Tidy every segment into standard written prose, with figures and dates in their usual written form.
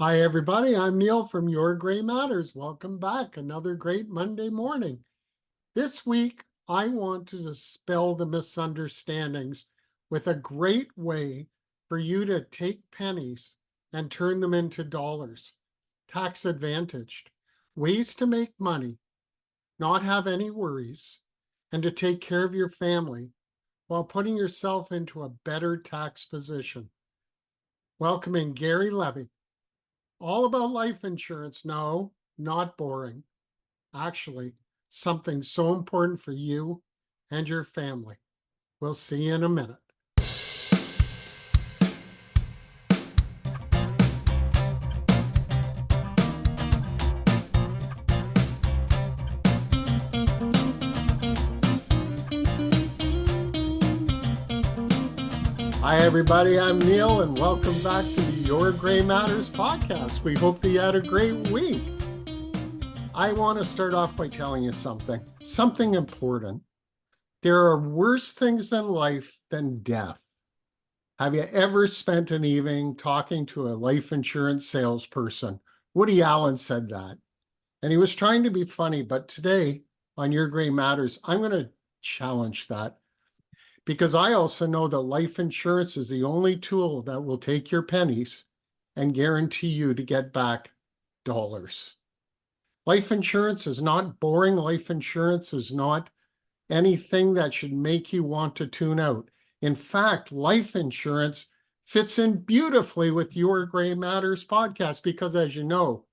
Hi, everybody. I'm Neil from Your Gray Matters. Welcome back. Another great Monday morning. This week, I want to dispel the misunderstandings with a great way for you to take pennies and turn them into dollars, tax advantaged, ways to make money, not have any worries, and to take care of your family while putting yourself into a better tax position. Welcoming Garry Levy. All about life insurance. No, not boring. Actually, something so important for you and your family. We'll see you in a minute. Hi, everybody. I'm Neil, and welcome back to the Your Gray Matters podcast. We hope that you had a great week. I want to start off by telling you something important. There are worse things in life than death. Have you ever spent an evening talking to a life insurance salesperson? Woody Allen said that, and he was trying to be funny, but today on Your Gray Matters, I'm going to challenge that, because I also know that life insurance is the only tool that will take your pennies and guarantee you to get back dollars. Life insurance is not boring. Life insurance is not anything that should make you want to tune out. In fact, life insurance fits in beautifully with Your Gray Matters podcast because, as you know,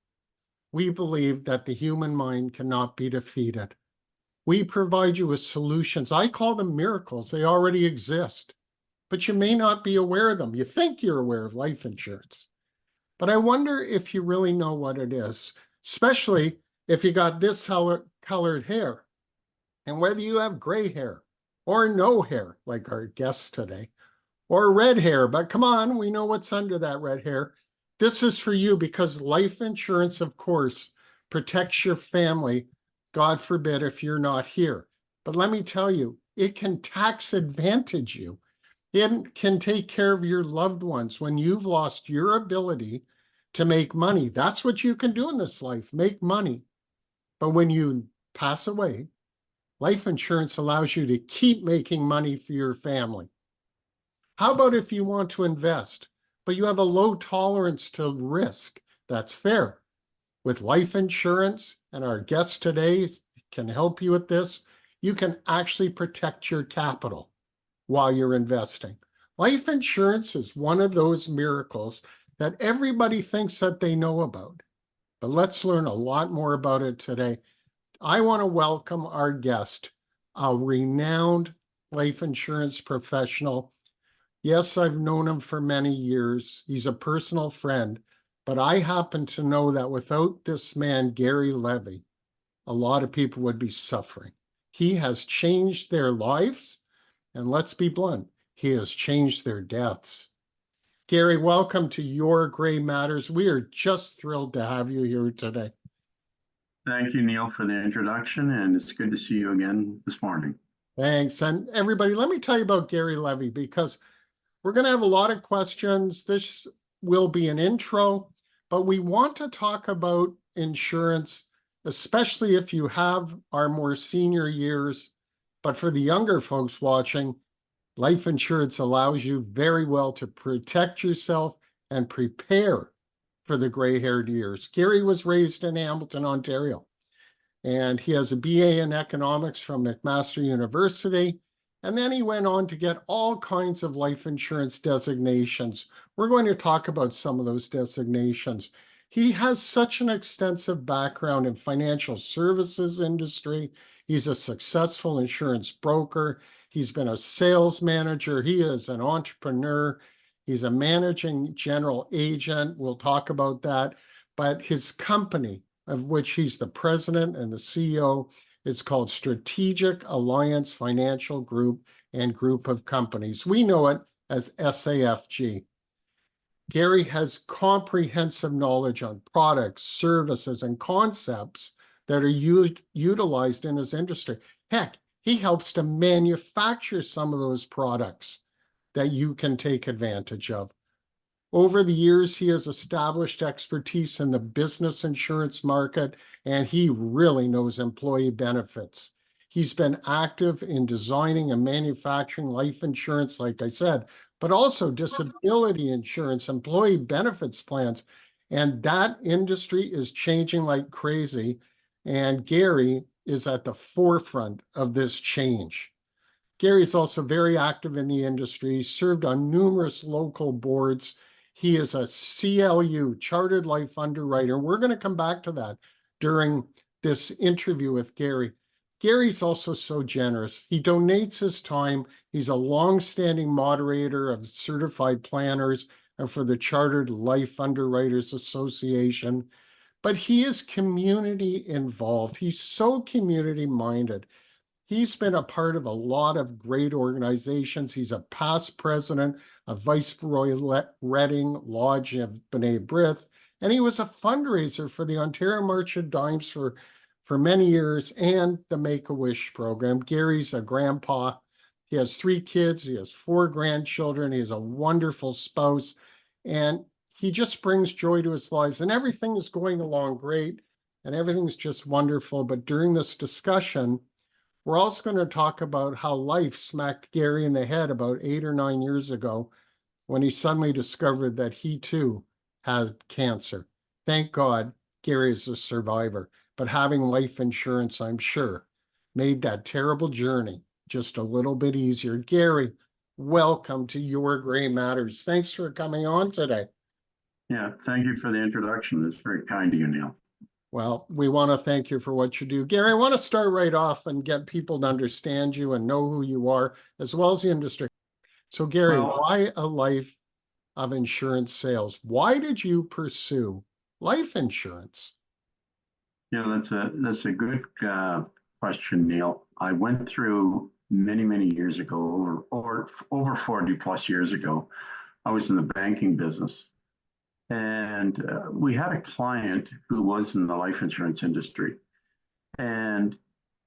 we believe that the human mind cannot be defeated. We provide you with solutions. I call them miracles. They already exist, but you may not be aware of them. You think you're aware of life insurance, but I wonder if you really know what it is, especially if you got this colored hair, and whether you have gray hair or no hair, like our guest today, or red hair. But come on, we know what's under that red hair. This is for you because life insurance, of course, protects your family. God forbid if you're not here. But let me tell you, it can tax advantage you. It can take care of your loved ones when you've lost your ability to make money. That's what you can do in this life, make money. But when you pass away, life insurance allows you to keep making money for your family. How about if you want to invest, but you have a low tolerance to risk? That's fair. With life insurance, and our guest today can help you with this, you can actually protect your capital while you're investing. Life insurance is one of those miracles that everybody thinks that they know about. But let's learn a lot more about it today. I want to welcome our guest, a renowned life insurance professional. Yes, I've known him for many years. He's a personal friend, but I happen to know that without this man, Garry Levy, a lot of people would be suffering. He has changed their lives, and let's be blunt, he has changed their deaths. Garry, welcome to Your Gray Matters. We are just thrilled to have you here today. Thank you, Neil, for the introduction, and it's good to see you again this morning. Thanks. And everybody, let me tell you about Garry Levy, because we're going to have a lot of questions. This will be an intro, but we want to talk about insurance, especially if you have our more senior years. But for the younger folks watching, life insurance allows you very well to protect yourself and prepare for the gray-haired years. Garry was raised in Hamilton, Ontario, and he has a BA in economics from McMaster University. And then he went on to get all kinds of life insurance designations. We're going to talk about some of those designations. He has such an extensive background in financial services industry. He's a successful insurance broker. He's been a sales manager. He is an entrepreneur. He's a managing general agent. We'll talk about that. But his company, of which he's the president and the CEO, it's called Strategic Alliance Financial Group and Group of Companies. We know it as SAFG. Garry has comprehensive knowledge on products, services, and concepts that are utilized in his industry. Heck, he helps to manufacture some of those products that you can take advantage of. Over the years, he has established expertise in the business insurance market, and he really knows employee benefits. He's been active in designing and manufacturing life insurance, like I said, but also disability insurance, employee benefits plans. And that industry is changing like crazy. And Garry is at the forefront of this change. Garry is also very active in the industry, served on numerous local boards. He is a CLU, Chartered Life Underwriter. We're going to come back to that during this interview with Garry. Garry's also so generous. He donates his time. He's a long-standing moderator of certified planners and for the Chartered Life Underwriters Association. But he is community involved. He's so community-minded. He's been a part of a lot of great organizations. He's a past president of Viceroy Reading Lodge of B'nai B'rith, and he was a fundraiser for the Ontario March of Dimes for many years and the Make-A-Wish program. Garry's a grandpa. He has 3 kids. He has 4 grandchildren. He has a wonderful spouse, and he just brings joy to his lives, and everything is going along great, and everything's just wonderful. But during this discussion, we're also going to talk about how life smacked Garry in the head about 8 or 9 years ago when he suddenly discovered that he too had cancer. Thank God Garry is a survivor, but having life insurance, I'm sure, made that terrible journey just a little bit easier. Garry, welcome to Your Gray Matters. Thanks for coming on today. Yeah, thank you for the introduction. It's very kind of you, Neil. Well, we want to thank you for what you do. Garry, I want to start right off and get people to understand you and know who you are, as well as the industry. So, Garry, why a life of insurance sales? Why did you pursue life insurance? Yeah, that's a good question, Neil. I went through many years ago, over 40 plus years ago. I was in the banking business. And we had a client who was in the life insurance industry. And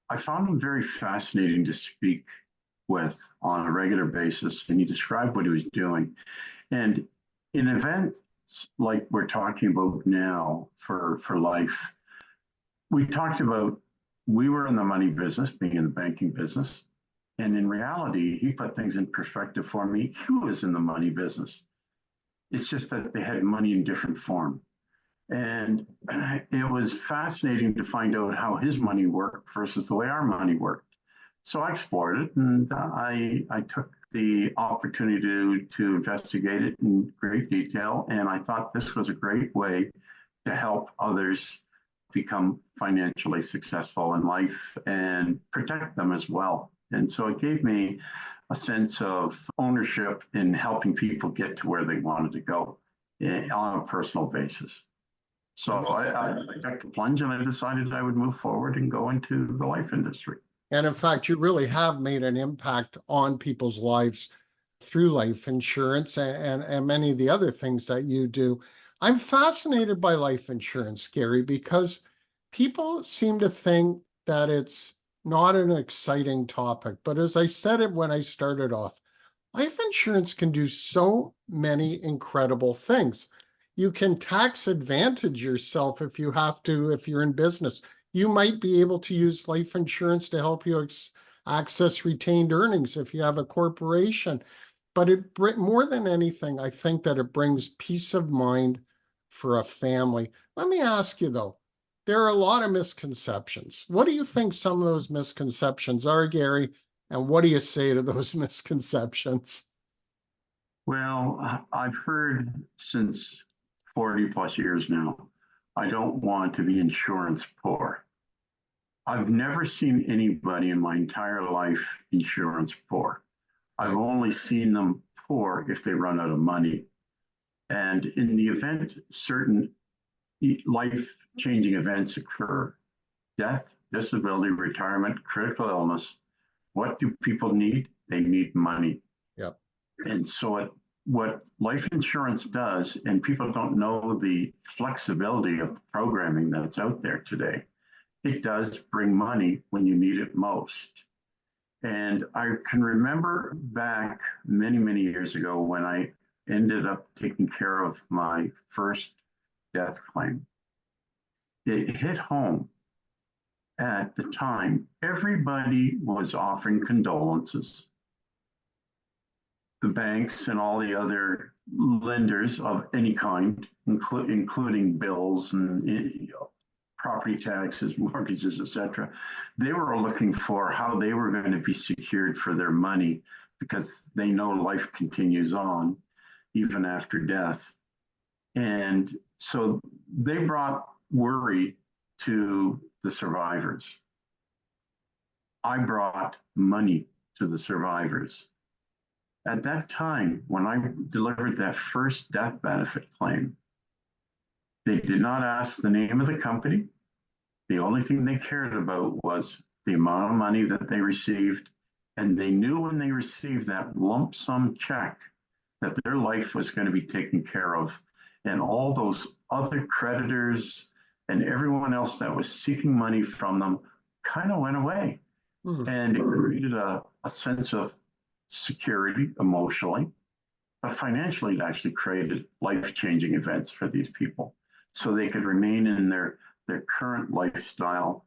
I found him very fascinating to speak with on a regular basis. And he described what he was doing. And in events like we're talking about now for life, we talked about we were in the money business, being in the banking business. And in reality, he put things in perspective for me. He was in the money business. It's just that they had money in different form. And it was fascinating to find out how his money worked versus the way our money worked. So I explored it, and I took the opportunity to investigate it in great detail. And I thought this was a great way to help others become financially successful in life and protect them as well. And so it gave me a sense of ownership in helping people get to where they wanted to go on a personal basis. So I took the plunge and I decided I would move forward and go into the life industry. And in fact, you really have made an impact on people's lives through life insurance and many of the other things that you do. I'm fascinated by life insurance, Garry, because people seem to think that it's not an exciting topic. But as I said it when I started off, life insurance can do so many incredible things. You can tax advantage yourself if you have to, if you're in business. You might be able to use life insurance to help you access retained earnings if you have a corporation. But more than anything, I think that it brings peace of mind for a family. Let me ask you, though, there are a lot of misconceptions. What do you think some of those misconceptions are, Garry? And what do you say to those misconceptions? Well, I've heard since 40 plus years now, I don't want to be insurance poor. I've never seen anybody in my entire life insurance poor. I've only seen them poor if they run out of money. And in the event certain life-changing events occur, death, disability, retirement, critical illness, what do people need? They need money. Yep. And so what life insurance does, and people don't know the flexibility of the programming that's out there today, it does bring money when you need it most. And I can remember back many years ago when I ended up taking care of my first death claim. It hit home at the time. Everybody was offering condolences. The banks and all the other lenders of any kind, including bills and property taxes, mortgages, etc., they were looking for how they were going to be secured for their money because they know life continues on even after death. And so they brought worry to the survivors. I brought money to the survivors. At that time, when I delivered that first death benefit claim, they did not ask the name of the company. The only thing they cared about was the amount of money that they received. And they knew when they received that lump sum check that their life was going to be taken care of. And all those other creditors and everyone else that was seeking money from them kind of went away. And it created a sense of security emotionally, but financially it actually created life-changing events for these people so they could remain in their current lifestyle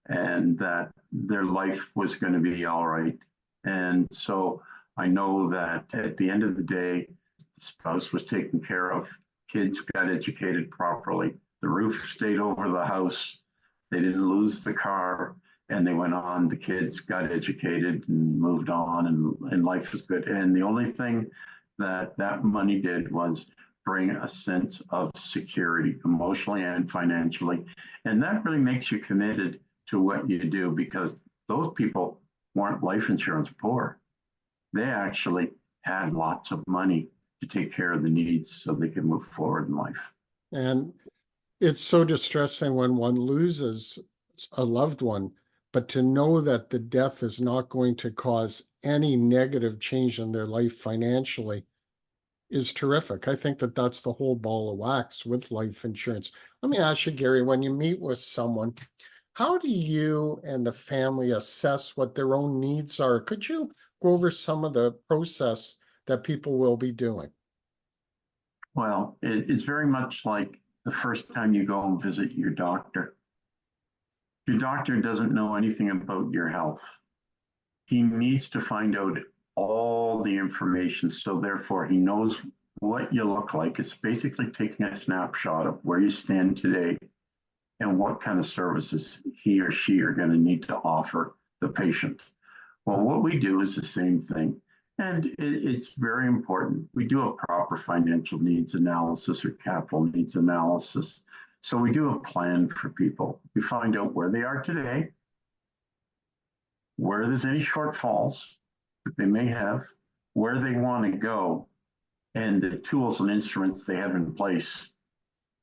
and that their life was going to be all right. And so I know that at the end of the day, the spouse was taken care of, kids got educated properly, the roof stayed over the house, they didn't lose the car, and they went on, the kids got educated and moved on, and life was good. And the only thing that money did was bring a sense of security emotionally and financially. And that really makes you committed to what you do because those people weren't life insurance poor. They actually had lots of money to take care of the needs so they could move forward in life. And it's so distressing when one loses a loved one, but to know that the death is not going to cause any negative change in their life financially is terrific. I think that that's the whole ball of wax with life insurance. Let me ask you, Garry, when you meet with someone, how do you and the family assess what their own needs are? Could you go over some of the process that people will be doing? Well, it's very much like the first time you go and visit your doctor. Your doctor doesn't know anything about your health. He needs to find out all the information, so therefore he knows what you look like. It's basically taking a snapshot of where you stand today and what kind of services he or she are going to need to offer the patient. Well, what we do is the same thing, and it's very important. We do a proper financial needs analysis or capital needs analysis. So we do a plan for people. We find out where they are today, where there's any shortfalls that they may have, where they want to go, and the tools and instruments they have in place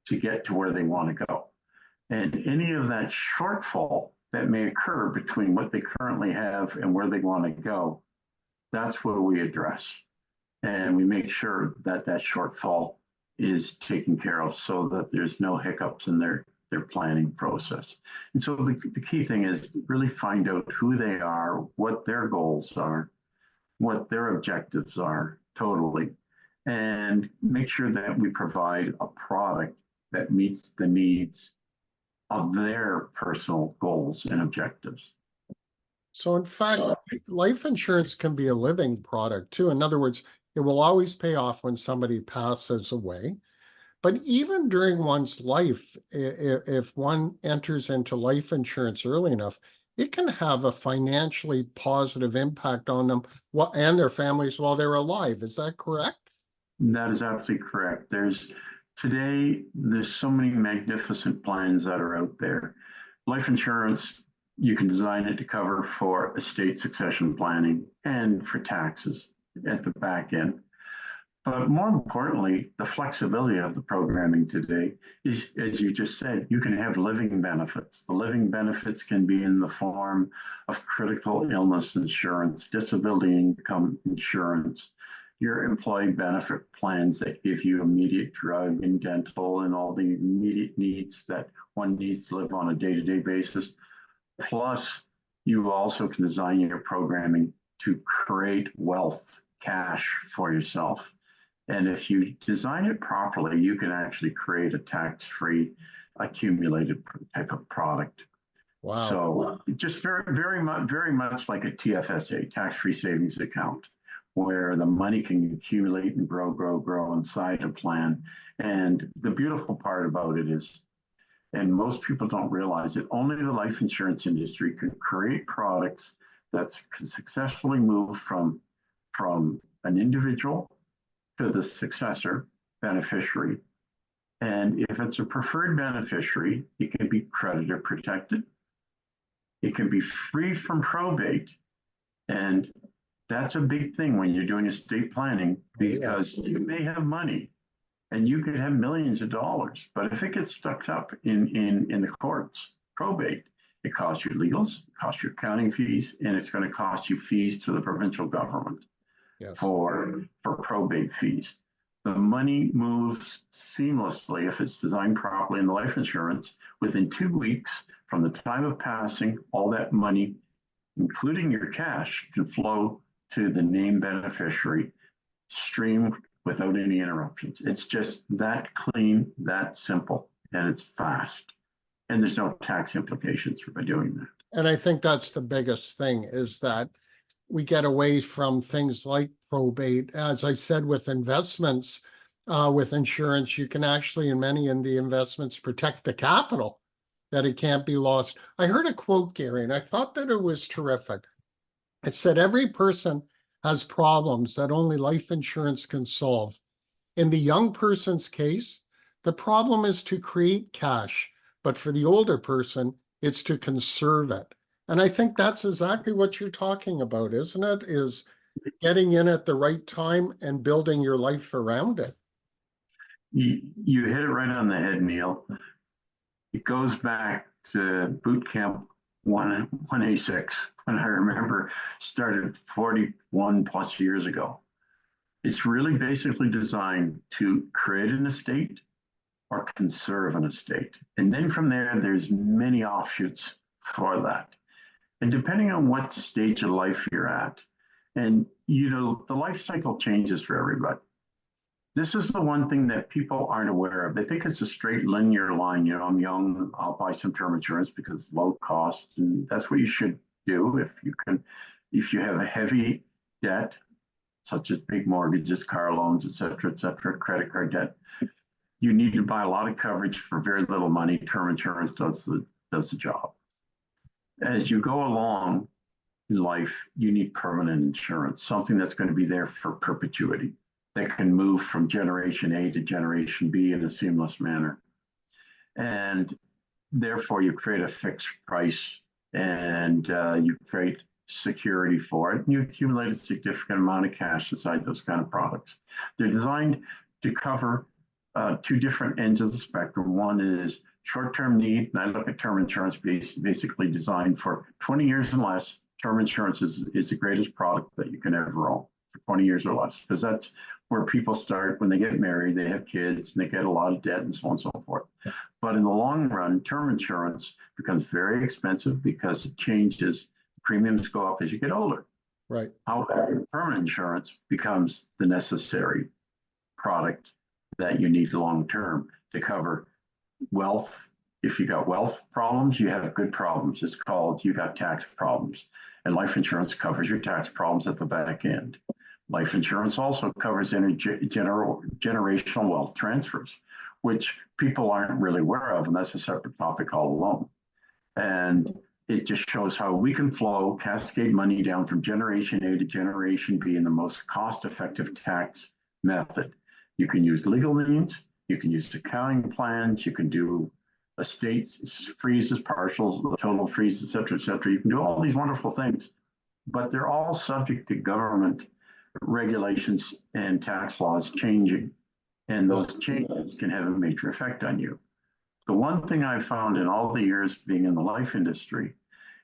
to get to where they want to go. And any of that shortfall that may occur between what they currently have and where they want to go, that's what we address. And we make sure that that shortfall is taken care of so that there's no hiccups in their planning process. And so the key thing is really find out who they are, what their goals are, what their objectives are totally, and make sure that we provide a product that meets the needs of their personal goals and objectives. So in fact, life insurance can be a living product too. In other words, it will always pay off when somebody passes away. But even during one's life, if one enters into life insurance early enough, it can have a financially positive impact on them and their families while they're alive. Is that correct? That is absolutely correct. Today, there's so many magnificent plans that are out there. Life insurance, you can design it to cover for estate succession planning and for taxes at the back end. But more importantly, the flexibility of the programming today is, as you just said, you can have living benefits. The living benefits can be in the form of critical illness insurance, disability income insurance, your employee benefit plans that give you immediate drug and dental and all the immediate needs that one needs to live on a day-to-day basis. Plus, you also can design your programming to create wealth, cash for yourself. And if you design it properly, you can actually create a tax-free accumulated type of product. Wow. So just very much like a TFSA, tax-free savings account, where the money can accumulate and grow inside a plan. And the beautiful part about it is, and most people don't realize it, only the life insurance industry can create products that can successfully move from an individual to the successor beneficiary. And if it's a preferred beneficiary, it can be creditor protected. It can be free from probate. And that's a big thing when you're doing estate planning, because you may have money and you could have millions of dollars, but if it gets stuck up in the courts, probate, it costs you legals, it costs you accounting fees, and it's going to cost you fees to the provincial government for probate fees. The money moves seamlessly if it's designed properly in the life insurance. Within 2 weeks from the time of passing, all that money, including your cash, can flow to the named beneficiary, streamed without any interruptions. It's just that clean, that simple, and it's fast. And there's no tax implications by doing that. And I think that's the biggest thing, is that we get away from things like probate. As I said, with investments, with insurance, you can actually, in many in the investments, protect the capital, that it can't be lost. I heard a quote, Gary, and I thought that it was terrific. It said, every person has problems that only life insurance can solve. In the young person's case, the problem is to create cash, but for the older person, it's to conserve it. And I think that's exactly what you're talking about, isn't it? Is getting in at the right time and building your life around it. You hit it right on the head, Neil. It goes back to boot camp 1A6, when I remember started 41 plus years ago. It's really basically designed to create an estate or conserve an estate. And then from there, there's many offshoots for that. And depending on what stage of life you're at, and the life cycle changes for everybody. This is the one thing that people aren't aware of. They think it's a straight linear line. I'm young, I'll buy some term insurance because it's low cost. And that's what you should do if you have a heavy debt, such as big mortgages, car loans, et cetera, credit card debt. You need to buy a lot of coverage for very little money. Term insurance does the job. As you go along in life, you need permanent insurance, something that's going to be there for perpetuity, that can move from generation A to generation B in a seamless manner. And therefore, you create a fixed price and you create security for it, and you accumulate a significant amount of cash inside those kind of products. They're designed to cover two different ends of the spectrum. One is short-term need, and I look at term insurance basically designed for 20 years and less. Term insurance is the greatest product that you can ever own for 20 years or less, because that's where people start when they get married, they have kids, and they get a lot of debt and so on and so forth. But in the long run, term insurance becomes very expensive because it changes. Premiums go up as you get older. Right. However, permanent insurance becomes the necessary product that you need long term to cover wealth. If you got wealth problems, you have good problems. It's called you got tax problems. And life insurance covers your tax problems at the back end. Life insurance also covers generational wealth transfers, which people aren't really aware of, and that's a separate topic all alone. And it just shows how we can flow, cascade money down from generation A to generation B in the most cost-effective tax method. You can use legal means, you can use accounting plans, you can do estates, freezes, partials, total freeze, et cetera, et cetera. You can do all these wonderful things, but they're all subject to government regulations and tax laws changing. And those changes can have a major effect on you. The one thing I've found in all the years being in the life industry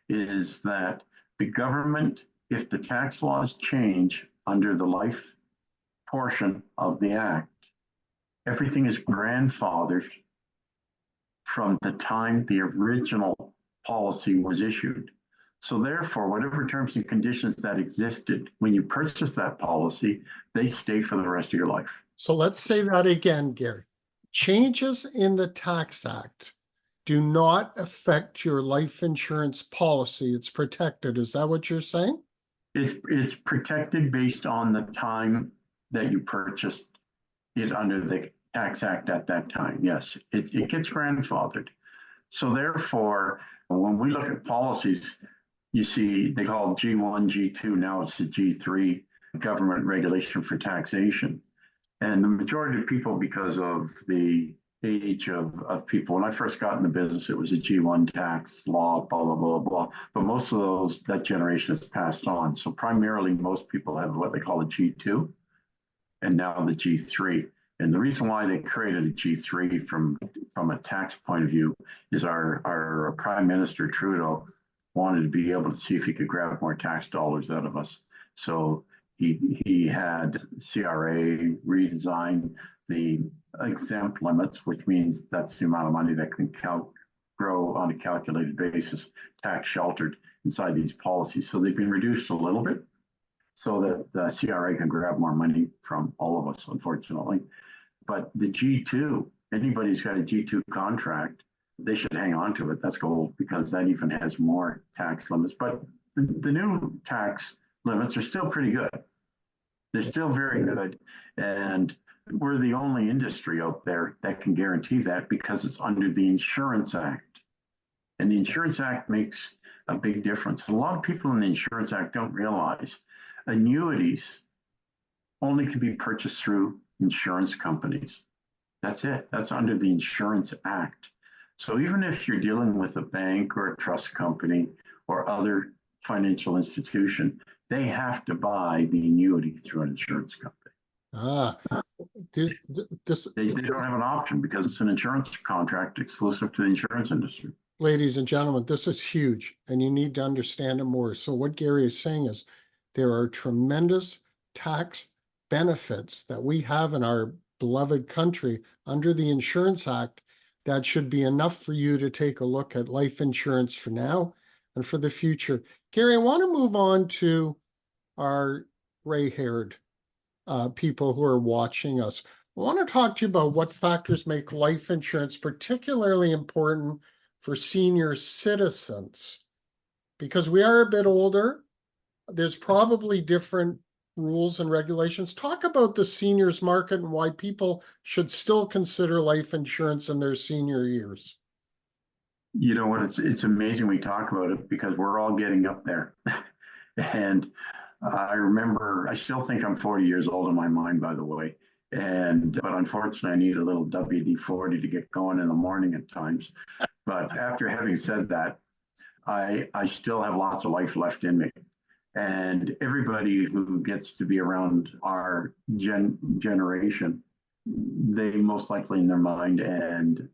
is that the government, if the tax laws change under the life portion of the act, everything is grandfathered from the time the original policy was issued. So therefore, whatever terms and conditions that existed when you purchased that policy, they stay for the rest of your life. So let's say that again, Gary. Changes in the Tax Act do not affect your life insurance policy. It's protected. Is that what you're saying? It's protected based on the time that you purchased it under the Tax Act at that time. Yes, it gets grandfathered. So therefore, when we look at policies, you see they call it G1, G2, now it's the G3 government regulation for taxation. And the majority of people, because of the age of people, when I first got in the business, it was a G1 tax law, blah, blah, blah, blah. But most of that generation has passed on. So primarily, most people have what they call a G2 and now the G3. And the reason why they created a G3 from a tax point of view is our Prime Minister Trudeau wanted to be able to see if he could grab more tax dollars out of us. So he had CRA redesign the exempt limits, which means that's the amount of money that can grow on a calculated basis, tax sheltered inside these policies. So they've been reduced a little bit so that the CRA can grab more money from all of us, unfortunately. But the G2, anybody who's got a G2 contract, they should hang on to it. That's gold, because that even has more tax limits. But the new tax limits are still pretty good. They're still very good. And we're the only industry out there that can guarantee that, because it's under the Insurance Act. And the Insurance Act makes a big difference. A lot of people in the Insurance Act don't realize annuities only can be purchased through insurance companies. That's it. That's under the Insurance Act. So even if you're dealing with a bank or a trust company or other financial institution, they have to buy the annuity through an insurance company. They don't have an option, because it's an insurance contract exclusive to the insurance industry. Ladies and gentlemen, this is huge, and you need to understand it more. So what Gary is saying is there are tremendous tax benefits that we have in our beloved country under the Insurance Act that should be enough for you to take a look at life insurance for now and for the future. Gary, I want to move on to our gray-haired people who are watching us. I want to talk to you about what factors make life insurance particularly important for senior citizens, because we are a bit older. There's probably different rules and regulations. Talk about the seniors market and why people should still consider life insurance in their senior years. You know what? It's amazing we talk about it, because we're all getting up there. And I remember, I still think I'm 40 years old in my mind, by the way. But unfortunately, I need a little WD-40 to get going in the morning at times. But after having said that, I still have lots of life left in me. And everybody who gets to be around our generation, they most likely in their mind and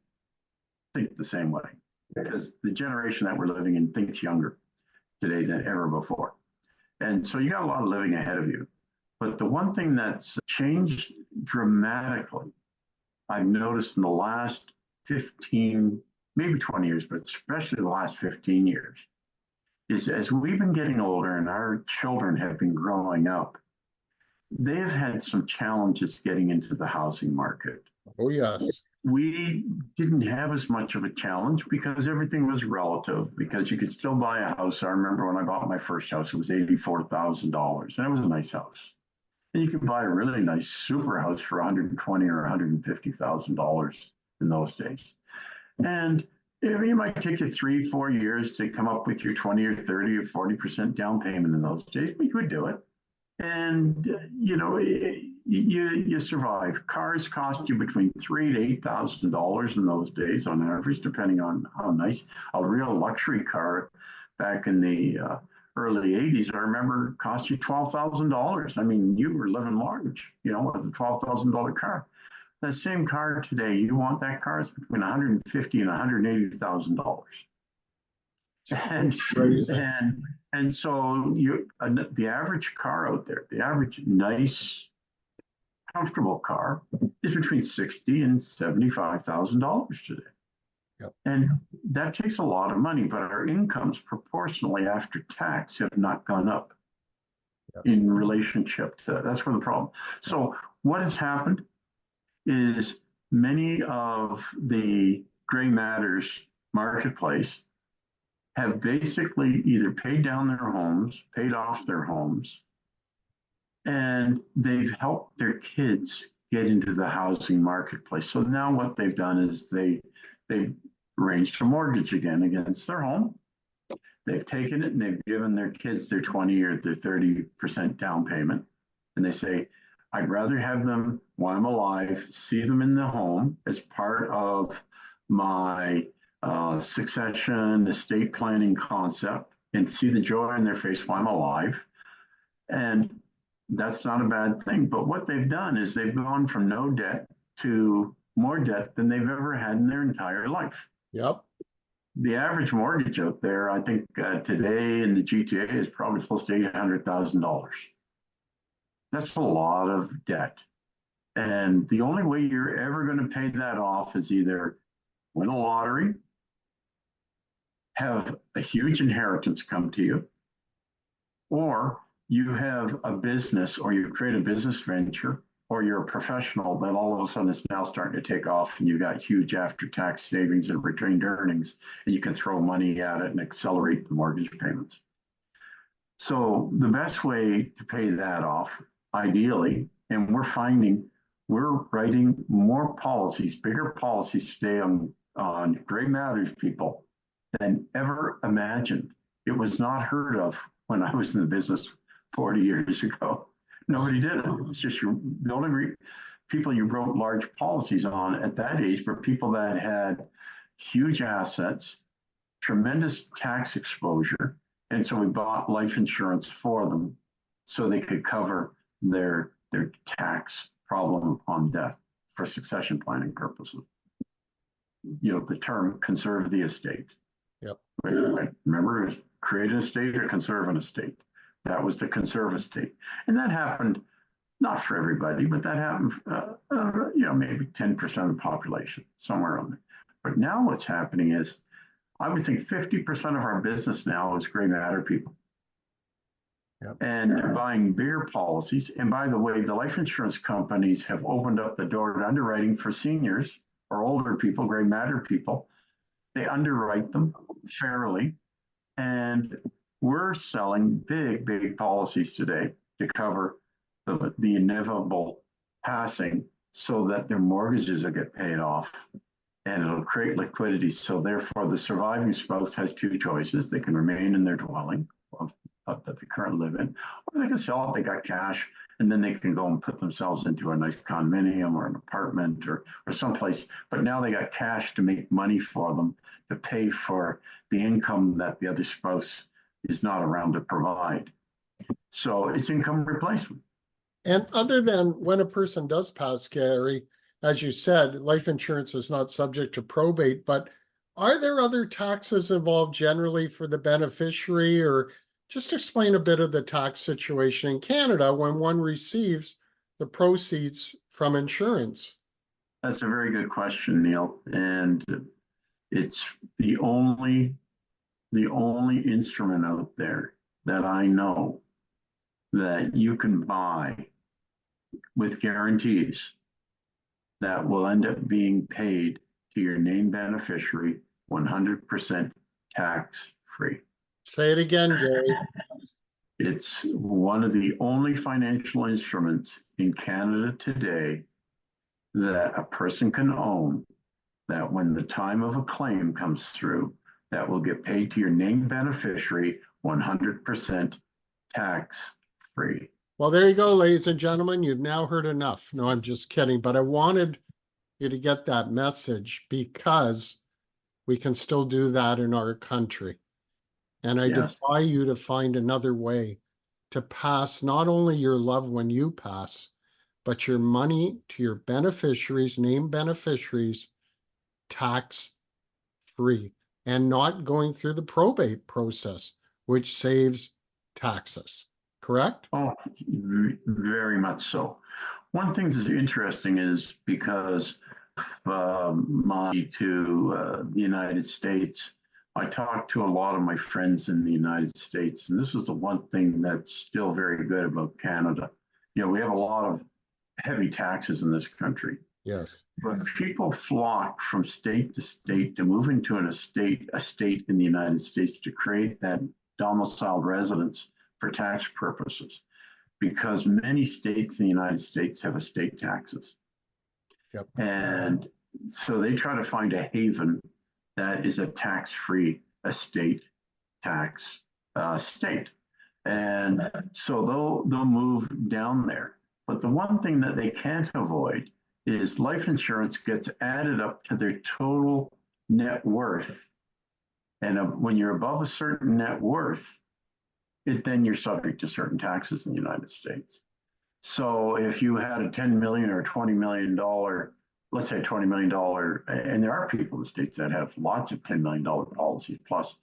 think the same way, because the generation that we're living in thinks younger today than ever before. And so you got a lot of living ahead of you. But the one thing that's changed dramatically, I've noticed in the last 15, maybe 20 years, but especially the last 15 years, is as we've been getting older and our children have been growing up, they've had some challenges getting into the housing market. Oh, yes. We didn't have as much of a challenge because everything was relative, because you could still buy a house. I remember when I bought my first house, it was $84,000, and it was a nice house. And you could buy a really nice super house for $120,000 or $150,000 in those days. And it might take you 3-4 years to come up with your 20 or 30 or 40% down payment in those days, but you would do it. And, you survive. Cars cost you between $3,000 to $8,000 in those days on average, depending on how nice. A real luxury car back in the early 80s, I remember, cost you $12,000. I mean, you were living large, with a $12,000 car. That same car today, you want that car, it's between $150,000 and $180,000. And so the average car out there, the average nice, comfortable car, is between $60,000 and $75,000 today. Yep. And that takes a lot of money, but our incomes proportionally after tax have not gone up in relationship to that. That's where the problem. So what has happened is many of the gray matters marketplace have basically either paid down their homes, paid off their homes, and they've helped their kids get into the housing marketplace. So now what they've done is they've arranged a mortgage again against their home. They've taken it and they've given their kids their 20 or their 30% down payment. And they say, I'd rather have them while I'm alive, see them in the home as part of my succession estate planning concept and see the joy in their face while I'm alive. And that's not a bad thing. But what they've done is they've gone from no debt to more debt than they've ever had in their entire life. Yep. The average mortgage out there, I think today in the GTA is probably close to $800,000. That's a lot of debt. And the only way you're ever going to pay that off is either win a lottery, have a huge inheritance come to you, or you have a business or you create a business venture or you're a professional that all of a sudden is now starting to take off and you've got huge after-tax savings and retained earnings and you can throw money at it and accelerate the mortgage payments. So the best way to pay that off, ideally, and we're finding we're writing more policies, bigger policies today on gray matters people than ever imagined. It was not heard of when I was in the business 40 years ago. Nobody did it. It was just the only people you wrote large policies on at that age were people that had huge assets, tremendous tax exposure. And so we bought life insurance for them so they could cover their tax problem upon death for succession planning purposes. You know, the term conserve the estate. Yep. Remember, create an estate or conserve an estate. That was the conserve estate. And that happened not for everybody, but that happened, maybe 10% of the population, somewhere around there. But now what's happening is, I would think 50% of our business now is gray matter people. Yep. And they're buying bigger policies. And by the way, the life insurance companies have opened up the door to underwriting for seniors or older people, gray matter people. They underwrite them fairly. And we're selling big policies today to cover the inevitable passing so that their mortgages will get paid off and it'll create liquidity. So therefore the surviving spouse has two choices. They can remain in their dwelling that they currently live in, or they can sell it, they got cash, and then they can go and put themselves into a nice condominium or an apartment or someplace. But now they got cash to make money for them to pay for the income that the other spouse is not around to provide. So it's income replacement. And other than when a person does pass, Garry, as you said, life insurance is not subject to probate, but are there other taxes involved generally for the beneficiary? Or just explain a bit of the tax situation in Canada when one receives the proceeds from insurance. That's a very good question, Neil. And it's the only instrument out there that I know that you can buy with guarantees that will end up being paid to your named beneficiary 100% tax-free. Say it again, Garry. It's one of the only financial instruments in Canada today that a person can own that when the time of a claim comes through, that will get paid to your named beneficiary 100% tax-free. Well, there you go, ladies and gentlemen. You've now heard enough. No, I'm just kidding. But I wanted you to get that message because we can still do that in our country. And I defy you to find another way to pass not only your love when you pass, but your money to your beneficiaries, named beneficiaries, tax-free, and not going through the probate process, which saves taxes. Correct? Oh, very much so. One thing that's interesting is because money to the United States, I talked to a lot of my friends in the United States, and this is the one thing that's still very good about Canada. We have a lot of heavy taxes in this country, Yes. but people flock from state to state to move into a state in the United States to create that domiciled residence for tax purposes, because many states in the United States have estate taxes. Yep. And so they try to find a haven that is a tax-free estate tax state. And so they'll move down there. But the one thing that they can't avoid is life insurance gets added up to their total net worth. And when you're above a certain net worth, then you're subject to certain taxes in the United States. So if you had a $10 million or $20 million, let's say $20 million, and there are people in the States that have lots of $10 million policies plus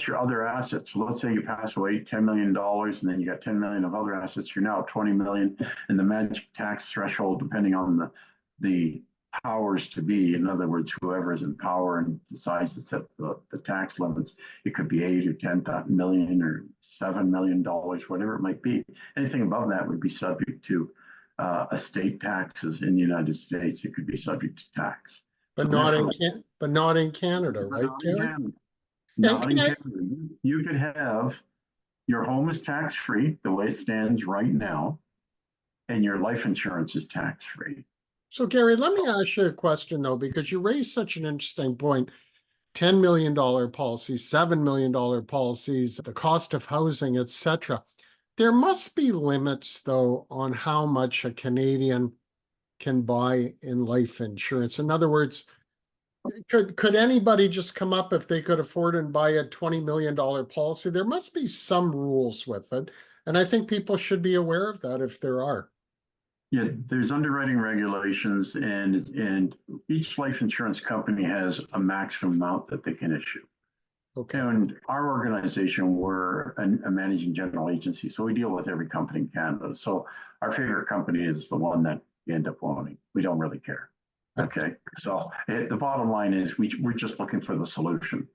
your other assets. So let's say you pass away $10 million and then you got 10 million of other assets, you're now at 20 million, and the magic tax threshold, depending on the powers to be, in other words, whoever is in power and decides to set the tax limits, it could be 8 or 10 million or $7 million, whatever it might be. Anything above that would be subject to estate taxes in the United States. It could be subject to tax. But not in Canada, right, Garry? Not in Canada. You could have your home is tax-free the way it stands right now, and your life insurance is tax-free. So, Garry, let me ask you a question, though, because you raised such an interesting point. $10 million policies, $7 million policies, the cost of housing, etc. There must be limits, though, on how much a Canadian can buy in life insurance. In other words, could anybody just come up if they could afford and buy a $20 million policy? There must be some rules with it. And I think people should be aware of that if there are. Yeah, there's underwriting regulations, and each life insurance company has a maximum amount that they can issue. Okay. And our organization, we're a managing general agency, so we deal with every company in Canada. So our favorite company is the one that you end up owning. We don't really care. Okay, so the bottom line is we're just looking for the solution.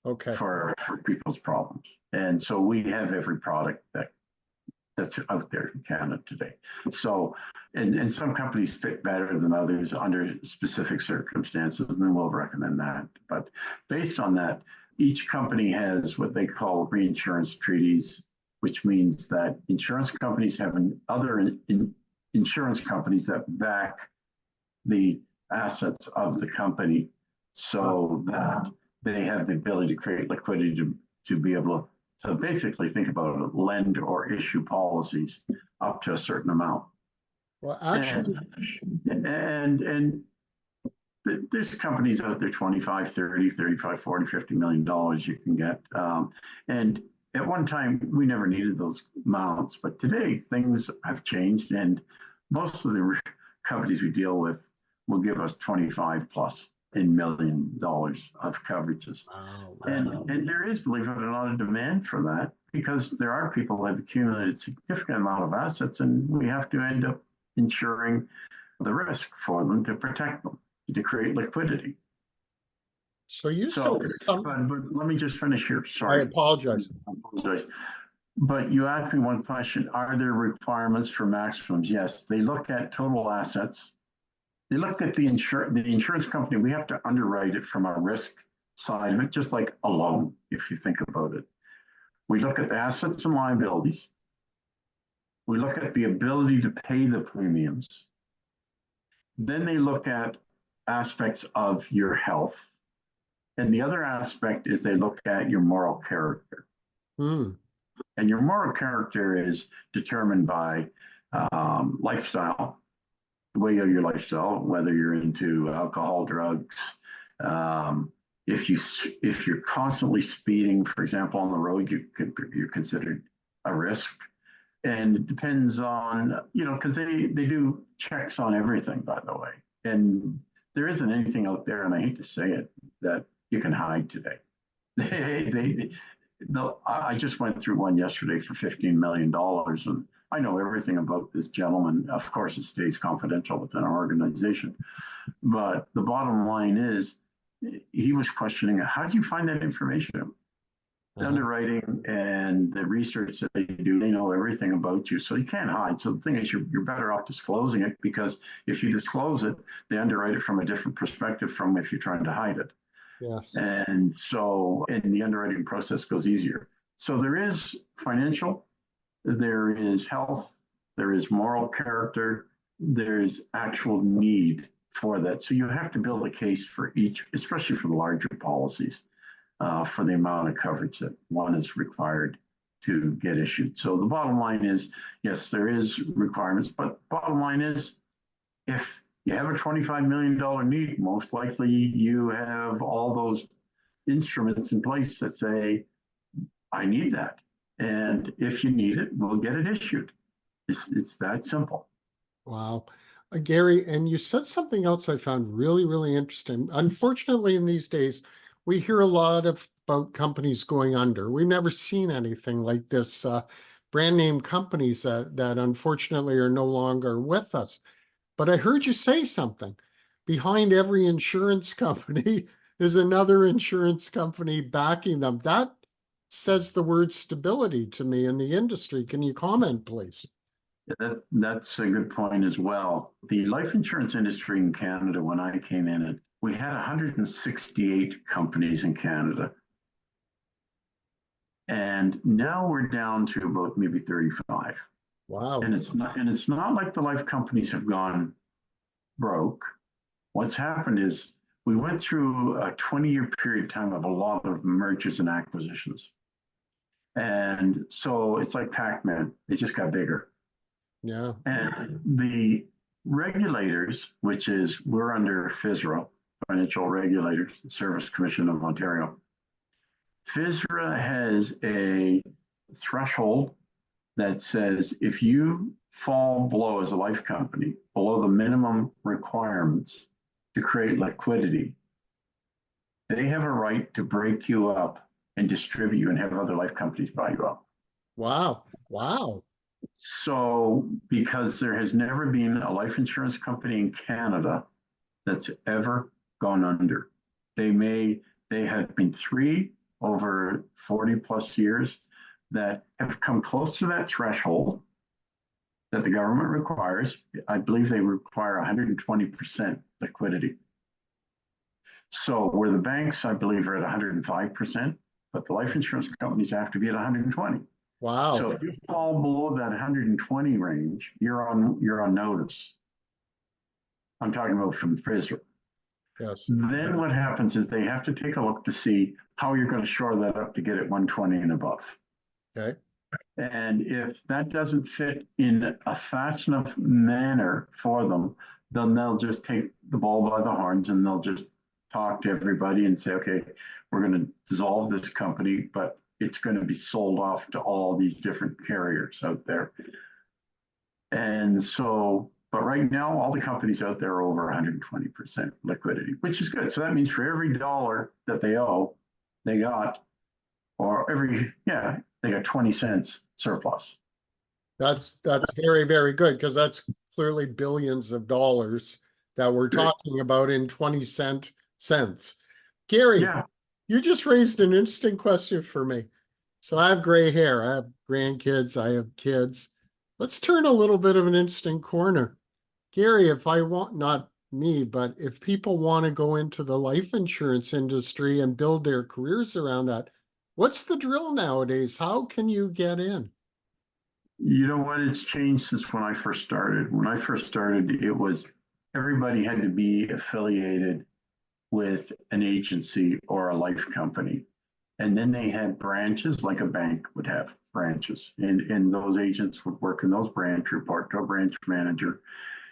Okay. For people's problems, and so we have every product that's out there in Canada today. So, and some companies fit better than others under specific circumstances, and then we'll recommend that. But based on that, each company has what they call reinsurance treaties, which means that insurance companies have other insurance companies that back the assets of the company, so that they have the ability to create liquidity to be able to basically think about it, lend or issue policies up to a certain amount. Well, actually, and there's companies out there, 25, 30, 35, 40, $50 million you can get. And at one time, we never needed those amounts, but today things have changed, and most of the companies we deal with will give us 25 plus in $1 million of coverages. wow. And there is, believe it or not, a demand for that, because there are people who have accumulated a significant amount of assets, and we have to end up insuring the risk for them to protect them, to create liquidity. So you So, said but let me just finish here. Sorry. I apologize. But you asked me one question. Are there requirements for maximums? Yes, they look at total assets. They look at the insurance company. We have to underwrite it from a risk side of it, just like a loan, if you think about it. We look at the assets and liabilities. We look at the ability to pay the premiums. Then they look at aspects of your health. And the other aspect is they look at your moral character. Hmm. And your moral character is determined by lifestyle, the way of your lifestyle, whether you're into alcohol, drugs. If you're constantly speeding, for example, on the road, you're considered a risk. And it depends on, because they do checks on everything, by the way. And there isn't anything out there, and I hate to say it, that you can hide today. I just went through one yesterday for $15 million, and I know everything about this gentleman. Of course, it stays confidential within our organization. But the bottom line is, he was questioning, how do you find that information? The underwriting and the research that they do, they know everything about you. So you can't hide. So the thing is, you're better off disclosing it, because if you disclose it, they underwrite it from a different perspective from if you're trying to hide it. Yes. And so, and the underwriting process goes easier. So there is financial, there is health, there is moral character, there is actual need for that. So you have to build a case for each, especially for the larger policies, for the amount of coverage that one is required to get issued. So the bottom line is, yes, there is requirements, but bottom line is, if you have a $25 million need, most likely you have all those instruments in place that say, I need that. And if you need it, we'll get it issued. It's that simple. Wow. Gary, and you said something else I found really, really interesting. Unfortunately, in these days, we hear a lot about companies going under. We've never seen anything like this. Brand name companies that unfortunately are no longer with us. But I heard you say something. Behind every insurance company is another insurance company backing them. That says the word stability to me in the industry. Can you comment, please? That's a good point as well. The life insurance industry in Canada, when I came in it, we had 168 companies in Canada. And now we're down to about maybe 35. Wow. And it's not like the life companies have gone broke. What's happened is we went through a 20-year period of time of a lot of mergers and acquisitions. And so it's like Pac-Man, it just got bigger. Yeah. And the regulators, which is, we're under FSRA, Financial Regulators Service Commission of Ontario. FSRA has a threshold that says if you fall below, as a life company, below the minimum requirements to create liquidity, they have a right to break you up and distribute you and have other life companies buy you up. Wow. Wow. So, because there has never been a life insurance company in Canada that's ever gone under. They have been 3 over 40 plus years that have come close to that threshold that the government requires. I believe they require 120% liquidity. So where the banks, I believe, are at 105%, but the life insurance companies have to be at 120. Wow. So if you fall below that 120 range, you're on notice. I'm talking about from FSRA. Yes. Then what happens is they have to take a look to see how you're going to shore that up to get it 120 and above. Okay. And if that doesn't fit in a fast enough manner for them, then they'll just take the bull by the horns and they'll just talk to everybody and say, okay, we're going to dissolve this company, but it's going to be sold off to all these different carriers out there. And so, but right now, all the companies out there are over 120% liquidity, which is good. So that means for every dollar that they owe, they got, they got 20 cents surplus. That's very, very good, because that's clearly billions of dollars that we're talking about in 20 cents. Garry, Yeah. you just raised an interesting question for me. So I have gray hair, I have grandkids, I have kids. Let's turn a little bit of an interesting corner. Garry, if I want, not me, but if people want to go into the life insurance industry and build their careers around that, what's the drill nowadays? How can you get in? You know what? It's changed since when I first started. When I first started, it was everybody had to be affiliated with an agency or a life company. And then they had branches, like a bank would have branches. And those agents would work in those branches, report to a branch manager,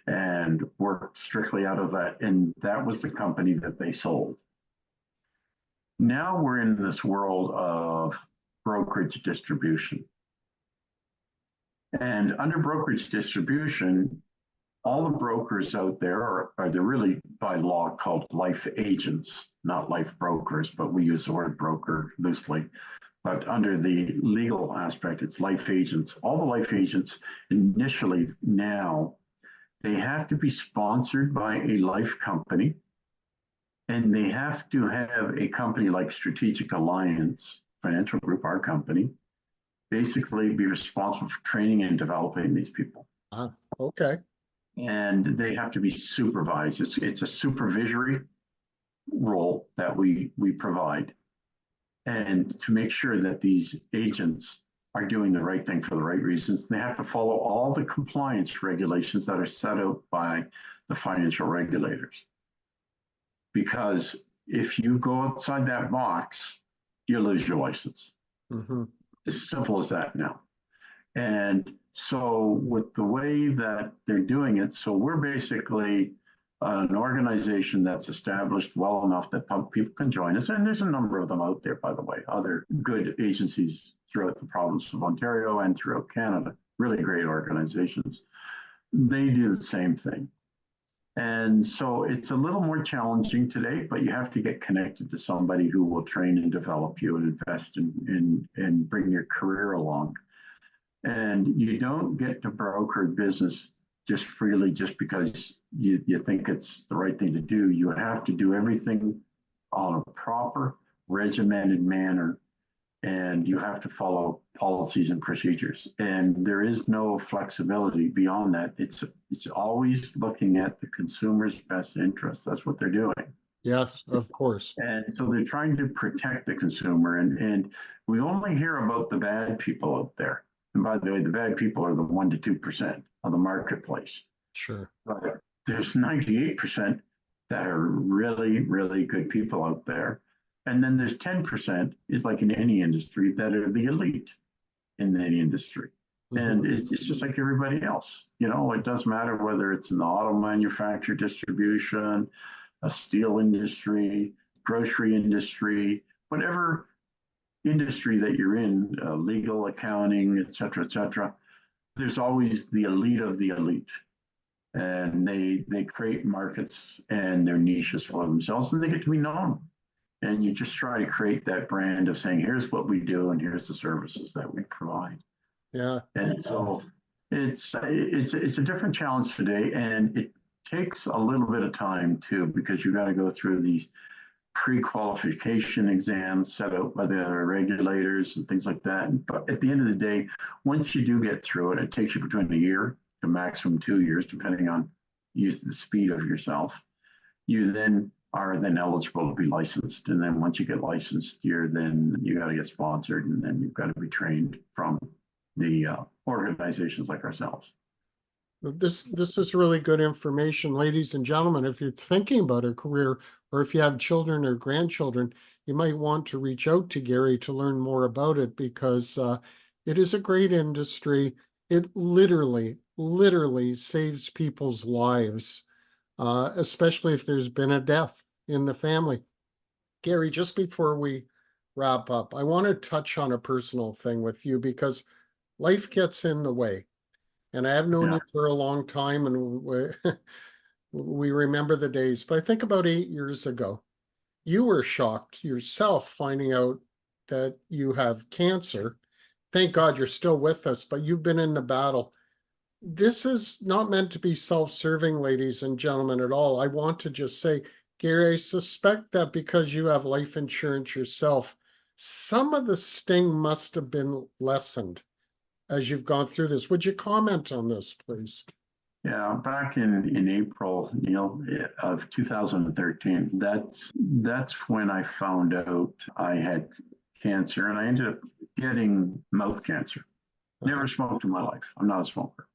and work strictly out of that. And that was the company that they sold. Now we're in this world of brokerage distribution. And under brokerage distribution, all the brokers out there are they're really by law called life agents, not life brokers, but we use the word broker loosely. But under the legal aspect, it's life agents. All the life agents initially now, they have to be sponsored by a life company, and they have to have a company like Strategic Alliance Financial Group, our company, basically be responsible for training and developing these people. Okay. And they have to be supervised. It's a supervisory role that we provide, and to make sure that these agents are doing the right thing for the right reasons. They have to follow all the compliance regulations that are set out by the financial regulators. Because if you go outside that box, you lose your license. Mm-hmm. As simple as that now. And so with the way that they're doing it, so we're basically an organization that's established well enough that people can join us. And there's a number of them out there, by the way, other good agencies throughout the province of Ontario and throughout Canada, really great organizations. They do the same thing. And so it's a little more challenging today, but you have to get connected to somebody who will train and develop you and invest in bring your career along. And you don't get to broker business just freely just because you think it's the right thing to do. You have to do everything on a proper, regimented manner, and you have to follow policies and procedures. And there is no flexibility beyond that. It's always looking at the consumer's best interest. That's what they're doing. Yes, of course. And so they're trying to protect the consumer. And we only hear about the bad people out there. And by the way, the bad people are the 1% to 2% of the marketplace. Sure. But there's 98% that are really, really good people out there. And then there's 10%, is like in any industry, that are the elite in the industry. Mm-hmm. And it's just like everybody else. You know, it doesn't matter whether it's in the auto manufacture, distribution, a steel industry, grocery industry, whatever industry that you're in, legal, accounting, et cetera, there's always the elite of the elite. And they create markets and their niches for themselves, and they get to be known. And you just try to create that brand of saying, here's what we do, and here's the services that we provide. Yeah. And so it's a different challenge today, and it takes a little bit of time too, because you got to go through these pre-qualification exams set out by the regulators and things like that. But at the end of the day, once you do get through it, it takes you between a year to maximum 2 years, depending on the speed of yourself. You then are then eligible to be licensed. And then once you get licensed, you got to get sponsored, and then you've got to be trained from the organizations like ourselves. This is really good information, ladies and gentlemen. If you're thinking about a career, or if you have children or grandchildren, you might want to reach out to Garry to learn more about it, because it is a great industry. It literally saves people's lives, especially if there's been a death in the family. Garry, just before we wrap up, I want to touch on a personal thing with you, because life gets in the way. And I have known you for a long time, and we remember the days. But I think about 8 years ago, you were shocked yourself finding out that you have cancer. Thank God you're still with us, but you've been in the battle. This is not meant to be self-serving, ladies and gentlemen, at all. I want to just say, Garry, I suspect that because you have life insurance yourself, some of the sting must have been lessened as you've gone through this. Would you comment on this, please? Yeah, back in April, Neil, of 2013, that's when I found out I had cancer, and I ended up getting mouth cancer. Never smoked in my life. I'm not a smoker.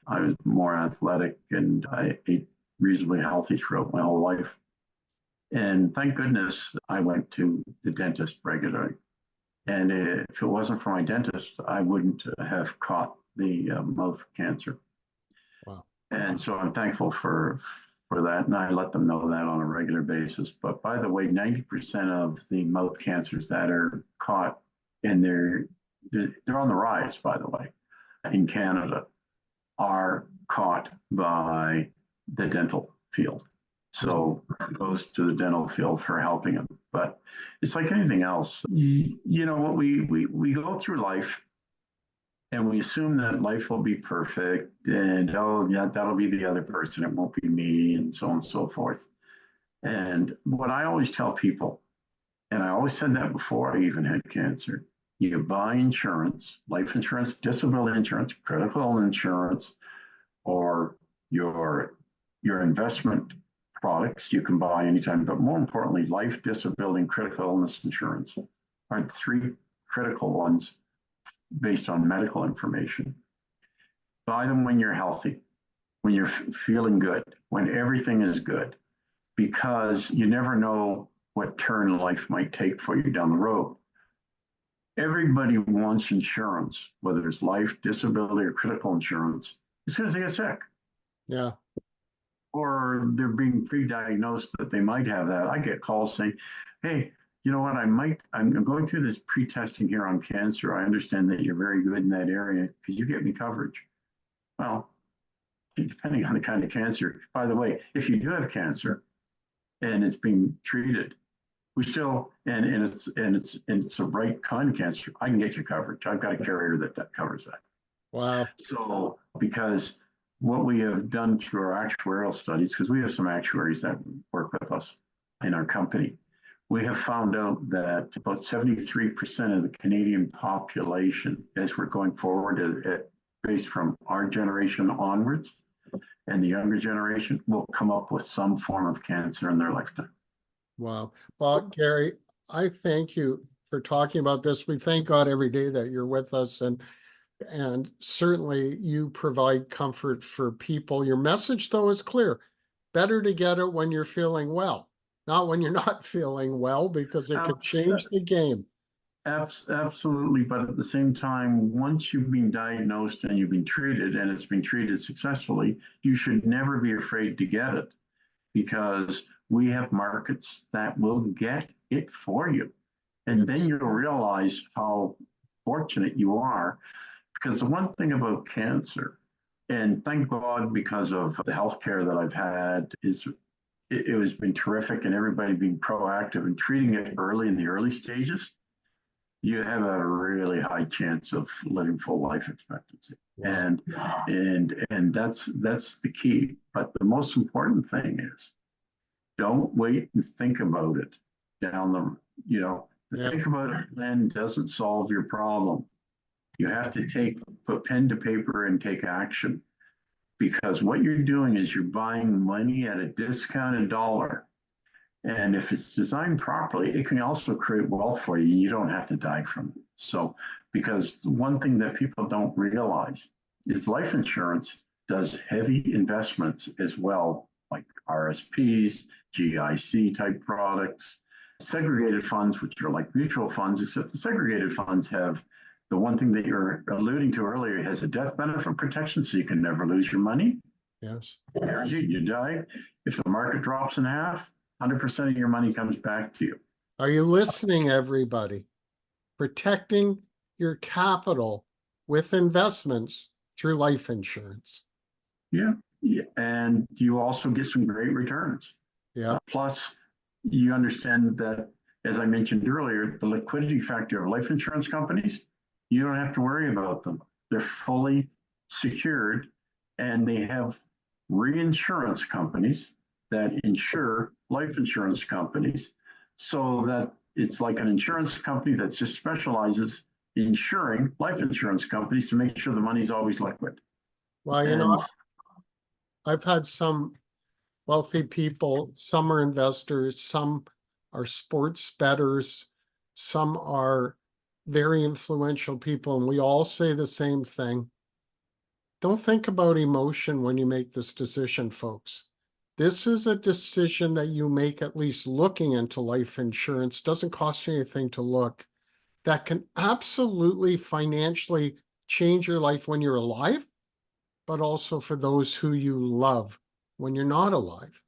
I was more athletic, and I ate reasonably healthy throughout my whole life. And thank goodness I went to the dentist regularly. And if it wasn't for my dentist, I wouldn't have caught the mouth cancer. Wow. And so I'm thankful for that. And I let them know that on a regular basis. But by the way, 90% of the mouth cancers that are caught, and they're on the rise, by the way, in Canada, are caught by the dental field. So it goes to the dental field for helping them. But it's like anything else. You know what, we go through life and we assume that life will be perfect and, oh, yeah, that'll be the other person. It won't be me, and so on and so forth. And what I always tell people, and I always said that before I even had cancer, you buy insurance, life insurance, disability insurance, critical insurance, or your investment products you can buy anytime. But more importantly, life, disability, and critical illness insurance are the three critical ones based on medical information. Buy them when you're healthy, when you're feeling good, when everything is good, because you never know what turn life might take for you down the road. Everybody wants insurance, whether it's life, disability, or critical insurance, as soon as they get sick. Yeah. Or they're being pre-diagnosed that they might have that. I get calls saying, hey, you know what, I'm going through this pre-testing here on cancer. I understand that you're very good in that area. Could you get me coverage? Well, depending on the kind of cancer. By the way, if you do have cancer and it's being treated, we still, and it's the right kind of cancer, I can get you coverage. I've got a carrier that covers that. Wow. So, because what we have done through our actuarial studies, because we have some actuaries that work with us in our company, we have found out that about 73% of the Canadian population, as we're going forward, based from our generation onwards and the younger generation, will come up with some form of cancer in their lifetime. Wow. Well, Garry, I thank you for talking about this. We thank God every day that you're with us, and certainly you provide comfort for people. Your message, though, is clear. Better to get it when you're feeling well, not when you're not feeling well, because it could change the game. Absolutely. But at the same time, once you've been diagnosed and you've been treated and it's been treated successfully, you should never be afraid to get it, because we have markets that will get it for you. And then you'll realize how fortunate you are. Because the one thing about cancer, and thank God because of the healthcare that I've had, is it has been terrific, and everybody being proactive and treating it early in the early stages, you have a really high chance of living full life expectancy. Wow. And that's the key. But the most important thing is, don't wait and think about it down think about it then doesn't solve your problem. You have to put pen to paper and take action, because what you're doing is you're buying money at a discounted dollar. And if it's designed properly, it can also create wealth for you. You don't have to die from it. So, because one thing that people don't realize is life insurance does heavy investments as well, like RSPs, GIC type products, segregated funds, which are like mutual funds, except the segregated funds have the one thing that you're alluding to earlier, has a death benefit protection, so you can never lose your money. Yes. You die. If the market drops in half, 100% of your money comes back to you. Are you listening, everybody? Protecting your capital with investments through life insurance. Yeah. And you also get some great returns. Yeah. Plus, you understand that, as I mentioned earlier, the liquidity factor of life insurance companies, you don't have to worry about them. They're fully secured, and they have reinsurance companies that insure life insurance companies, so that it's like an insurance company that just specializes in insuring life insurance companies to make sure the money's always liquid. Well, I've had some wealthy people, some are investors, some are sports bettors, some are very influential people, and we all say the same thing. Don't think about emotion when you make this decision, folks. This is a decision that you make, at least looking into life insurance. Doesn't cost you anything to look. That can absolutely financially change your life when you're alive, but also for those who you love when you're not alive.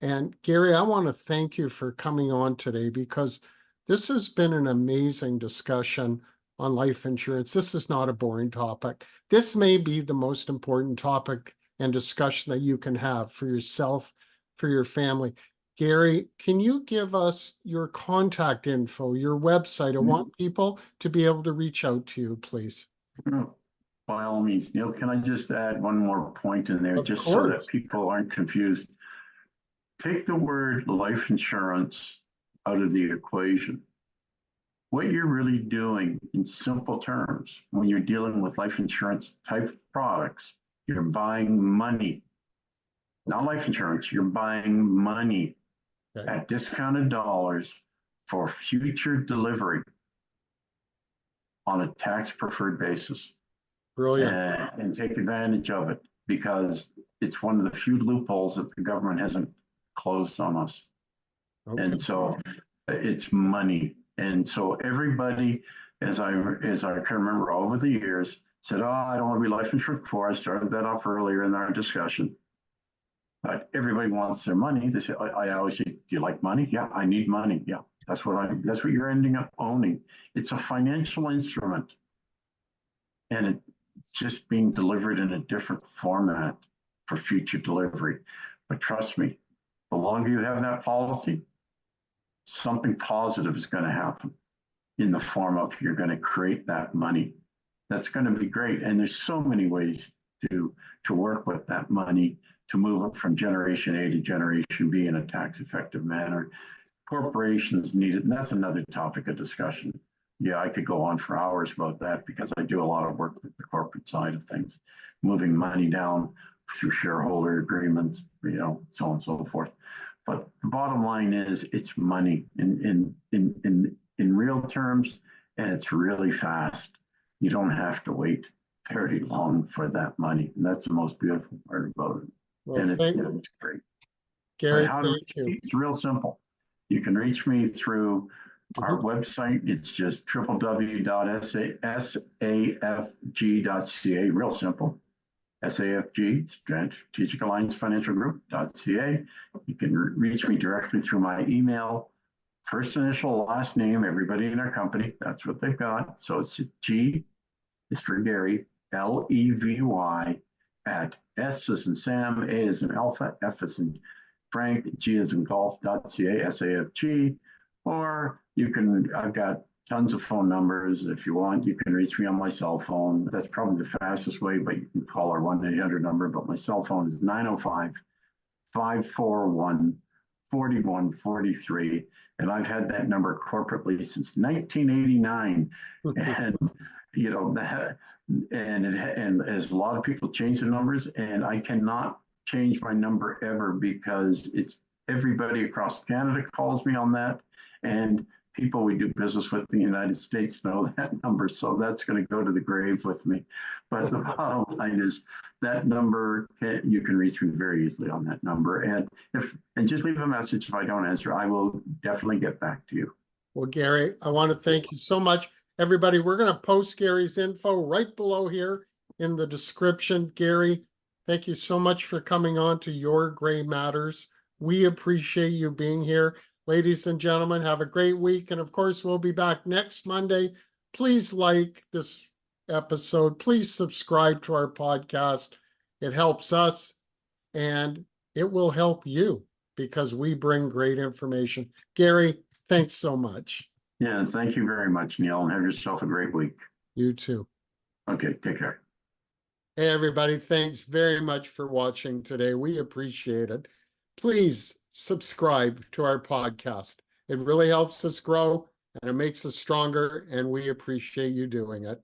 And Garry, I want to thank you for coming on today, because this has been an amazing discussion on life insurance. This is not a boring topic. This may be the most important topic and discussion that you can have for yourself, for your family. Garry, can you give us your contact info, your website? I want people to be able to reach out to you, please. By all means, Neil, can I just add one more point in there, Of just so course. that people aren't confused? Take the word life insurance out of the equation. What you're really doing in simple terms, when you're dealing with life insurance type products, you're buying money, not life insurance, you're buying money at discounted dollars for future delivery on a tax preferred basis. Brilliant. And take advantage of it, because it's one of the few loopholes that the government hasn't closed on us. Okay. And so it's money. And so everybody, as I can remember over the years, said, oh, I don't want to be life insured before. I started that off earlier in our discussion. But everybody wants their money. They say, I always say, do you like money? Yeah, I need money. Yeah, that's what you're ending up owning. It's a financial instrument. And it's just being delivered in a different format for future delivery. But trust me, the longer you have that policy, something positive is going to happen in the form of you're going to create that money. That's going to be great. And there's so many ways to work with that money to move it from generation A to generation B in a tax effective manner. Corporations need it. And that's another topic of discussion. Yeah, I could go on for hours about that, because I do a lot of work with the corporate side of things, moving money down through shareholder agreements, so on and so forth. But the bottom line is, it's money in real terms, and it's really fast. You don't have to wait very long for that money. And that's the most beautiful part about it. Well, And it's great. Garry, How thank you. It's real simple. You can reach me through our website. It's just www.safg.ca. Real simple. SAFG, Strategic Alliance Financial Group.ca. You can reach me directly through my email. First initial, last name, everybody in our company. That's what they've got. So it's G is for Garry, Levy at S as in Sam, A as in Alpha, F as in Frank, G as in golf.ca, SAFG. Or I've got tons of phone numbers. If you want, you can reach me on my cell phone. That's probably the fastest way, but you can call our 1-800 number. But my cell phone is 905-541-4143. And I've had that number corporately since 1989. And, and as a lot of people change their numbers, and I cannot change my number ever, because it's everybody across Canada calls me on that. And people we do business with in the United States know that number. So that's going to go to the grave with me. But the bottom line is, that number, you can reach me very easily on that number. And just leave a message. If I don't answer, I will definitely get back to you. Well, Garry, I want to thank you so much. Everybody, we're going to post Garry's info right below here in the description. Garry, thank you so much for coming on to Your Gray Matters. We appreciate you being here. Ladies and gentlemen, have a great week. And of course, we'll be back next Monday. Please like this episode. Please subscribe to our podcast. It helps us, and it will help you, because we bring great information. Garry, thanks so much. Yeah, thank you very much, Neil, and have yourself a great week. You too. Okay, take care. Hey, everybody. Thanks very much for watching today. We appreciate it. Please subscribe to our podcast. It really helps us grow, and it makes us stronger, and we appreciate you doing it.